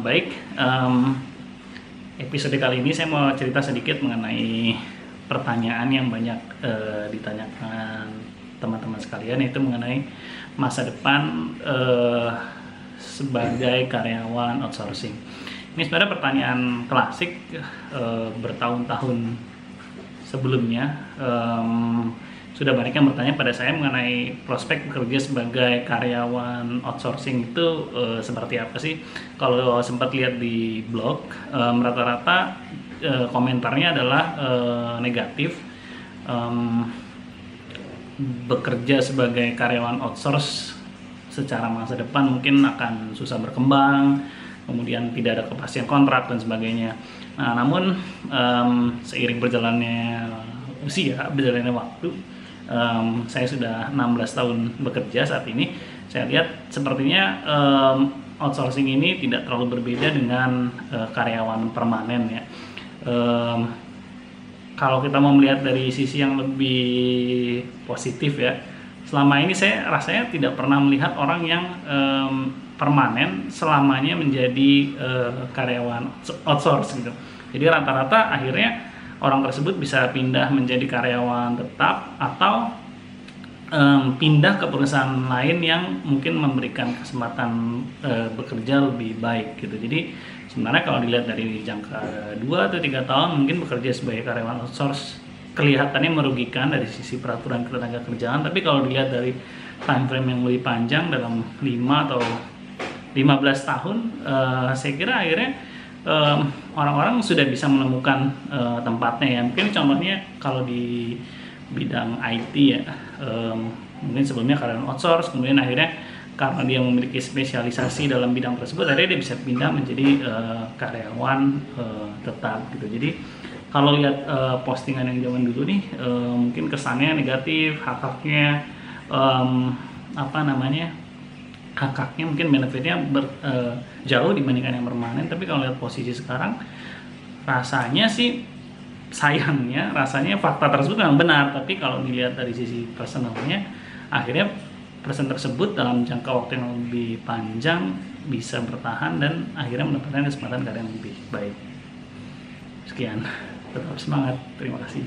Baik, episode kali ini saya mau cerita sedikit mengenai pertanyaan yang banyak ditanyakan teman-teman sekalian, yaitu mengenai masa depan sebagai karyawan outsourcing. Ini sebenarnya pertanyaan klasik bertahun-tahun sebelumnya. Sudah banyak yang bertanya pada saya mengenai prospek bekerja sebagai karyawan outsourcing itu seperti apa sih. Kalau sempat lihat di blog, rata-rata komentarnya adalah negatif. Bekerja sebagai karyawan outsource secara masa depan mungkin akan susah berkembang, kemudian tidak ada kepastian kontrak dan sebagainya. Nah, namun seiring berjalannya usia, berjalannya waktu, saya sudah 16 tahun bekerja saat ini. Saya lihat sepertinya outsourcing ini tidak terlalu berbeda dengan karyawan permanen ya. Kalau kita mau melihat dari sisi yang lebih positif ya, selama ini saya rasanya tidak pernah melihat orang yang permanen selamanya menjadi karyawan outsource gitu. Jadi rata-rata akhirnya orang tersebut bisa pindah menjadi karyawan tetap atau pindah ke perusahaan lain yang mungkin memberikan kesempatan bekerja lebih baik gitu. Jadi sebenarnya kalau dilihat dari jangka 2 atau 3 tahun mungkin bekerja sebagai karyawan outsource kelihatannya merugikan dari sisi peraturan ketenaga kerjaan, tapi kalau dilihat dari time frame yang lebih panjang dalam 5 atau 15 tahun, saya kira akhirnya orang-orang sudah bisa menemukan tempatnya ya. Mungkin contohnya kalau di bidang IT ya, mungkin sebelumnya karyawan outsource, kemudian akhirnya karena dia memiliki spesialisasi dalam bidang tersebut, akhirnya dia bisa pindah menjadi karyawan tetap gitu. Jadi kalau lihat postingan yang zaman dulu nih, mungkin kesannya negatif, hak-haknya hak-haknya mungkin benefitnya jauh dibandingkan yang permanen. Tapi kalau lihat posisi sekarang, rasanya sih sayangnya fakta tersebut memang benar, tapi kalau dilihat dari sisi personalnya, akhirnya person tersebut dalam jangka waktu yang lebih panjang bisa bertahan dan akhirnya mendapatkan kesempatan karir yang lebih baik. Sekian, tetap semangat, terima kasih.